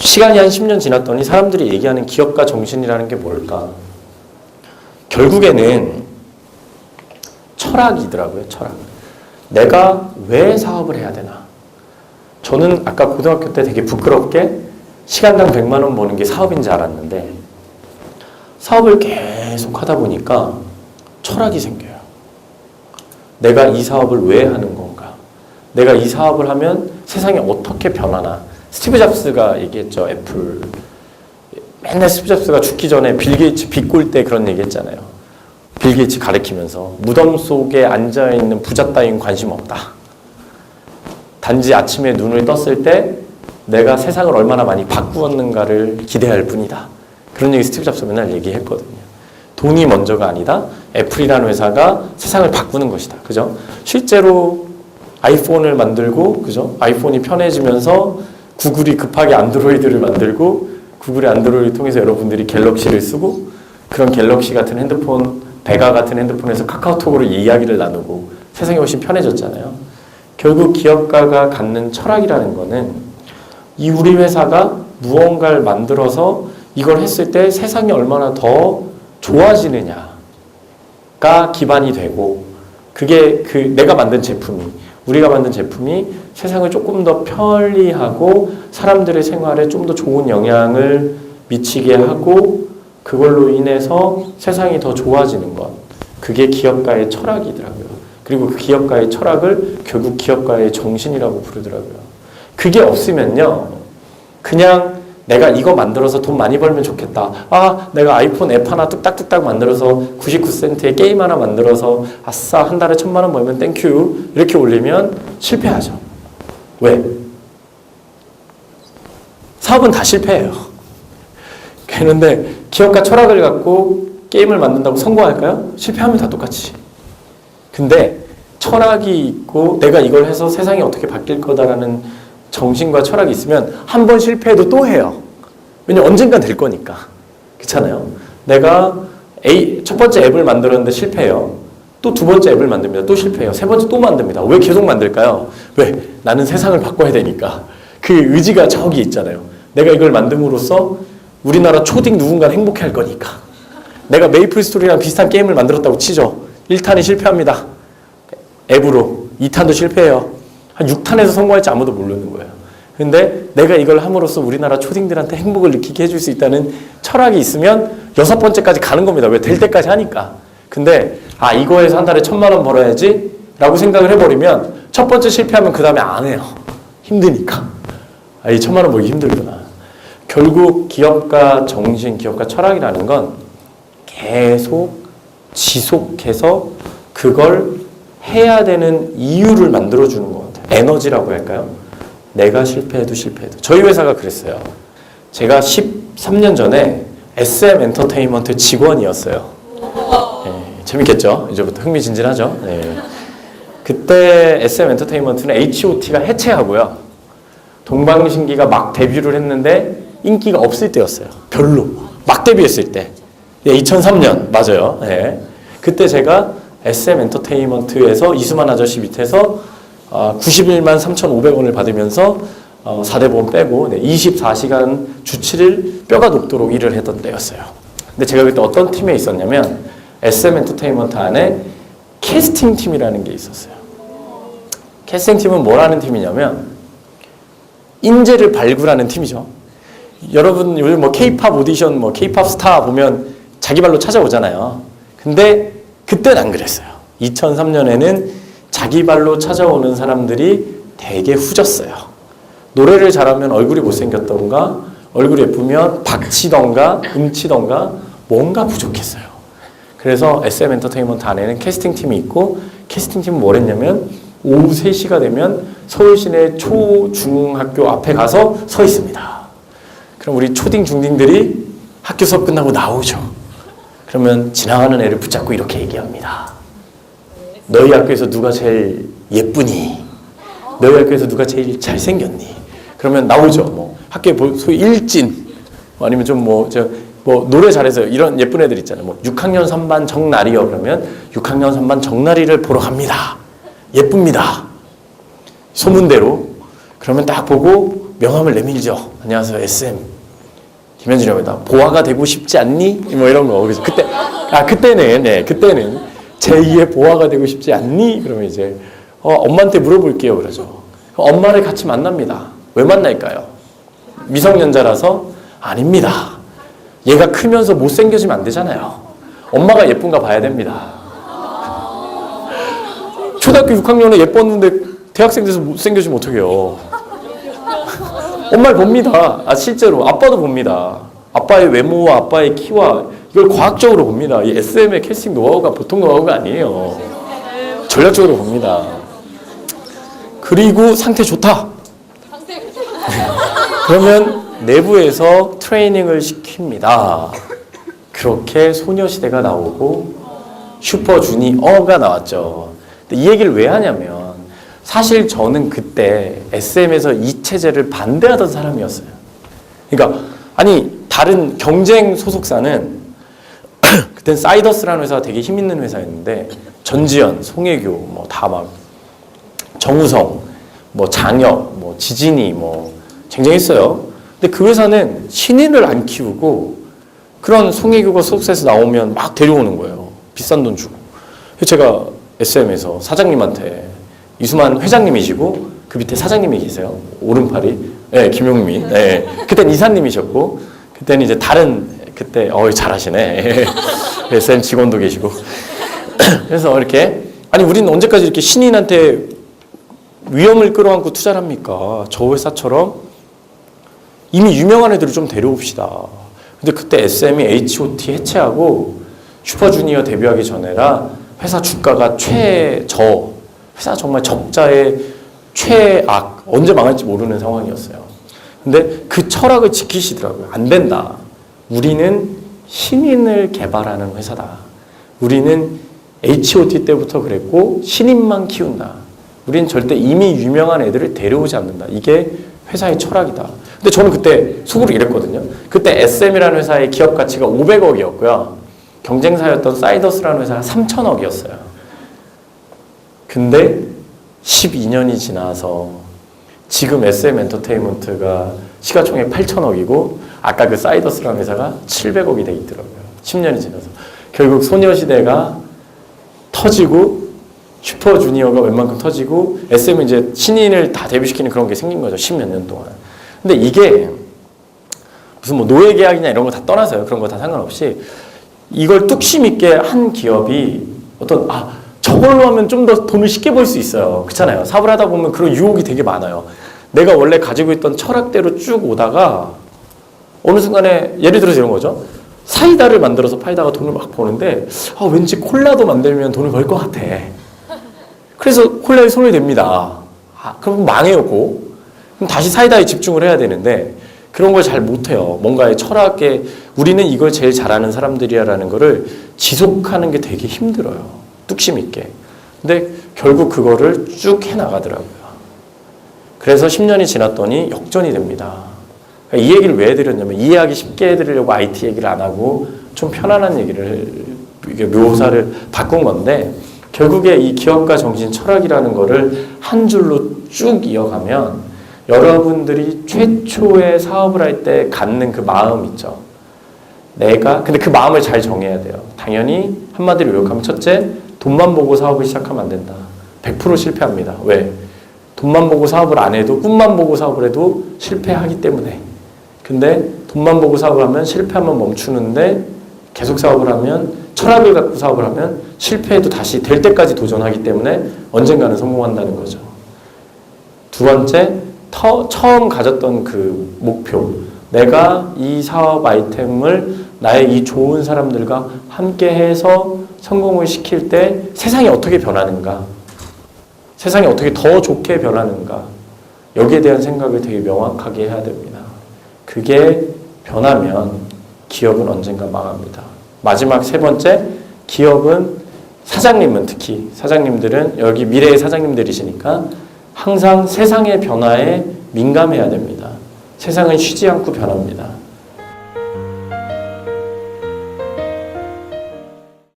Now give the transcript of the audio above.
시간이 한 10년 지났더니 사람들이 얘기하는 기업가 정신이라는 게 뭘까? 결국에는 철학이더라고요, 철학. 내가 왜 사업을 해야 되나? 저는 아까 고등학교 때 되게 부끄럽게 시간당 100만 원 버는 게 사업인 줄 알았는데 사업을 계속 하다 보니까 철학이 생겨요. 내가 이 사업을 왜 하는 건가? 내가 이 사업을 하면 세상이 어떻게 변하나? 스티브 잡스가 얘기했죠, 애플. 맨날 스티브 잡스가 죽기 전에 빌 게이츠 비꼴 때 그런 얘기 했잖아요. 빌 게이츠 가리키면서 무덤 속에 앉아있는 부자 따윈 관심 없다. 단지 아침에 눈을 떴을 때 내가 세상을 얼마나 많이 바꾸었는가를 기대할 뿐이다. 그런 얘기 스티브 잡스가 맨날 얘기했거든요. 돈이 먼저가 아니다. 애플이라는 회사가 세상을 바꾸는 것이다. 그죠? 실제로 아이폰을 만들고, 그죠? 아이폰이 편해지면서 구글이 급하게 안드로이드를 만들고, 구글의 안드로이드를 통해서 여러분들이 갤럭시를 쓰고, 그런 갤럭시 같은 핸드폰, 베가 같은 핸드폰에서 카카오톡으로 이야기를 나누고, 세상이 훨씬 편해졌잖아요. 결국 기업가가 갖는 철학이라는 거는 이 우리 회사가 무언가를 만들어서 이걸 했을 때 세상이 얼마나 더 좋아지느냐가 기반이 되고, 그게 내가 만든 제품이, 우리가 만든 제품이 세상을 조금 더 편리하고 사람들의 생활에 좀 더 좋은 영향을 미치게 하고 그걸로 인해서 세상이 더 좋아지는 것. 그게 기업가의 철학이더라고요. 그리고 그 기업가의 철학을 결국 기업가의 정신이라고 부르더라고요. 그게 없으면요, 그냥 내가 이거 만들어서 돈 많이 벌면 좋겠다. 아, 내가 아이폰 앱 하나 뚝딱뚝딱 만들어서 99센트에 게임 하나 만들어서 아싸 한 달에 1,000만 원 벌면 땡큐 이렇게 올리면 실패하죠. 왜? 사업은 다 실패해요. 그런데 기업가 철학을 갖고 게임을 만든다고 성공할까요? 실패하면 다 똑같이. 근데 철학이 있고 내가 이걸 해서 세상이 어떻게 바뀔 거다라는 정신과 철학이 있으면 한 번 실패해도 또 해요. 왜냐면 언젠간 될 거니까. 그렇잖아요. 내가 첫 번째 앱을 만들었는데 실패해요. 또 두 번째 앱을 만듭니다. 또 실패해요. 세 번째 또 만듭니다. 왜 계속 만들까요? 왜? 나는 세상을 바꿔야 되니까. 그 의지가 저기 있잖아요. 내가 이걸 만듦으로써 우리나라 초딩 누군가는 행복해 할 거니까. 내가 메이플 스토리랑 비슷한 게임을 만들었다고 치죠. 1탄이 실패합니다. 앱으로. 2탄도 실패해요. 한 6탄에서 성공할지 아무도 모르는 거예요. 근데 내가 이걸 함으로써 우리나라 초딩들한테 행복을 느끼게 해줄 수 있다는 철학이 있으면 6번째까지 가는 겁니다. 왜? 될 때까지 하니까. 근데 이거에서 한 달에 1,000만 원 벌어야지 라고 생각을 해버리면 첫 번째 실패하면 그 다음에 안 해요. 힘드니까. 이 1,000만 원 벌기 힘들구나. 결국 기업가 정신, 기업가 철학이라는 건 계속 지속해서 그걸 해야 되는 이유를 만들어주는 것 같아요. 에너지라고 할까요? 내가 실패해도 실패해도. 저희 회사가 그랬어요. 제가 13년 전에 SM 엔터테인먼트 직원이었어요. 네, 재밌겠죠? 이제부터 흥미진진하죠? 네. 그때 SM 엔터테인먼트는 H.O.T가 해체하고요. 동방신기가 막 데뷔를 했는데 인기가 없을 때였어요. 별로. 막 데뷔했을 때. 2003년 맞아요. 네. 그때 제가 SM 엔터테인먼트에서 이수만 아저씨 밑에서 91만 3,500원을 받으면서 4대 보험 빼고 24시간 주 7일 뼈가 녹도록 일을 했던 때였어요. 근데 제가 그때 어떤 팀에 있었냐면 SM 엔터테인먼트 안에 캐스팅 팀이라는 게 있었어요. 캐스팅 팀은 뭐라는 팀이냐면 인재를 발굴하는 팀이죠. 여러분 요즘 뭐 K-팝 오디션, 뭐 K-팝 스타 보면 자기 발로 찾아오잖아요. 근데 그때는 안 그랬어요. 2003년에는 자기 발로 찾아오는 사람들이 되게 후졌어요. 노래를 잘하면 얼굴이 못생겼던가, 얼굴이 예쁘면 박치던가, 음치던가, 뭔가 부족했어요. 그래서 SM 엔터테인먼트 안에는 캐스팅 팀이 있고, 캐스팅 팀은 뭘 했냐면, 오후 3시가 되면 서울시내 초, 중학교 앞에 가서 서 있습니다. 그럼 우리 초딩, 중딩들이 학교 수업 끝나고 나오죠. 그러면 지나가는 애를 붙잡고 이렇게 얘기합니다. 너희 학교에서 누가 제일 예쁘니? 너희 학교에서 누가 제일 잘생겼니? 그러면 나오죠. 뭐 학교에 소위 일진, 아니면 좀 노래 잘해서 이런 예쁜 애들 있잖아요. 뭐 6학년 3반 정나리요. 그러면 6학년 3반 정나리를 보러 갑니다. 예쁩니다. 소문대로. 그러면 딱 보고 명함을 내밀죠. 안녕하세요, SM 김현준입니다. 보아가 되고 싶지 않니? 뭐 이런 거. 그래서 그때는 제2의 보아가 되고 싶지 않니? 그러면 이제 엄마한테 물어볼게요. 그러죠. 엄마를 같이 만납니다. 왜 만날까요? 미성년자라서? 아닙니다. 얘가 크면서 못생겨지면 안 되잖아요. 엄마가 예쁜가 봐야 됩니다. 초등학교 6학년에 예뻤는데 대학생 돼서 못생겨지면 어떡해요. 엄마를 봅니다. 실제로 아빠도 봅니다. 아빠의 외모와 아빠의 키와 이걸 과학적으로 봅니다. 이 SM의 캐스팅 노하우가 보통 노하우가 아니에요. 전략적으로 봅니다. 그리고 상태 좋다. 그러면 내부에서 트레이닝을 시킵니다. 그렇게 소녀시대가 나오고 슈퍼주니어가 나왔죠. 근데 이 얘기를 왜 하냐면 사실 저는 그때 SM에서 이 체제를 반대하던 사람이었어요. 그러니까 다른 경쟁 소속사는 그땐 사이더스라는 회사가 되게 힘 있는 회사였는데 전지현, 송혜교 뭐 다 막 정우성, 뭐 장혁, 뭐 지진이 뭐 쟁쟁했어요. 근데 그 회사는 신인을 안 키우고 그런 송혜교가 소속사에서 나오면 막 데려오는 거예요. 비싼 돈 주고. 그래서 제가 SM에서 사장님한테 이수만 회장님이시고 그 밑에 사장님이 계세요. 오른팔이. 네, 김용미. 네. 그땐 이사님이셨고 그때는 이제 다른 그때 잘하시네. SM 직원도 계시고. 그래서 이렇게 우리는 언제까지 이렇게 신인한테 위험을 끌어안고 투자를 합니까? 저 회사처럼 이미 유명한 애들을 좀 데려옵시다. 근데 그때 SM이 H.O.T 해체하고 슈퍼주니어 데뷔하기 전에라 회사 주가가 회사 정말 적자의 최악, 언제 망할지 모르는 상황이었어요. 근데 그 철학을 지키시더라고요. 안 된다. 우리는 신인을 개발하는 회사다. 우리는 H.O.T 때부터 그랬고 신인만 키운다. 우리는 절대 이미 유명한 애들을 데려오지 않는다. 이게 회사의 철학이다. 근데 저는 그때 속으로 이랬거든요. 그때 SM이라는 회사의 기업 가치가 500억이었고요. 경쟁사였던 사이더스라는 회사가 3,000억이었어요. 근데 12년이 지나서 지금 SM 엔터테인먼트가 시가총액 8,000억이고 아까 그 사이더스라는 회사가 700억이 돼 있더라고요. 10년이 지나서. 결국 소녀시대가 터지고 슈퍼주니어가 웬만큼 터지고 SM은 이제 신인을 다 데뷔시키는 그런 게 생긴 거죠. 10몇 년 동안. 근데 이게 무슨 뭐 노예 계약이냐 이런 거 다 떠나서요. 그런 거 다 상관없이 이걸 뚝심 있게 한 기업이 저걸로 하면 좀 더 돈을 쉽게 벌 수 있어요. 그렇잖아요. 사업을 하다 보면 그런 유혹이 되게 많아요. 내가 원래 가지고 있던 철학대로 쭉 오다가 어느 순간에 예를 들어서 이런 거죠. 사이다를 만들어서 팔다가 돈을 막 버는데 왠지 콜라도 만들면 돈을 벌 것 같아. 그래서 콜라에 손을 댑니다. 그럼 망해요. 그럼 다시 사이다에 집중을 해야 되는데 그런 걸 잘 못해요. 뭔가의 철학에 우리는 이걸 제일 잘하는 사람들이야라는 거를 지속하는 게 되게 힘들어요. 뚝심 있게. 근데 결국 그거를 쭉 해나가더라고요. 그래서 10년이 지났더니 역전이 됩니다. 이 얘기를 왜 해드렸냐면 이해하기 쉽게 해드리려고 IT 얘기를 안 하고 좀 편안한 얘기를 묘사를 바꾼 건데 결국에 이 기업가 정신 철학이라는 거를 한 줄로 쭉 이어가면 여러분들이 최초의 사업을 할 때 갖는 그 마음 있죠. 근데 그 마음을 잘 정해야 돼요. 당연히 한마디로 요약하면 첫째, 돈만 보고 사업을 시작하면 안 된다. 100% 실패합니다. 왜? 돈만 보고 사업을 안 해도 꿈만 보고 사업을 해도 실패하기 때문에. 근데 돈만 보고 사업을 하면 실패하면 멈추는데 계속 사업을 하면 철학을 갖고 사업을 하면 실패해도 다시 될 때까지 도전하기 때문에 언젠가는 성공한다는 거죠. 두 번째, 처음 가졌던 그 목표. 내가 이 사업 아이템을 나의 이 좋은 사람들과 함께 해서 성공을 시킬 때 세상이 어떻게 변하는가? 세상이 어떻게 더 좋게 변하는가? 여기에 대한 생각을 되게 명확하게 해야 됩니다. 그게 변하면 기업은 언젠가 망합니다. 마지막 세 번째, 기업은 사장님은 특히 사장님들은 여기 미래의 사장님들이시니까 항상 세상의 변화에 민감해야 됩니다. 세상은 쉬지 않고 변합니다.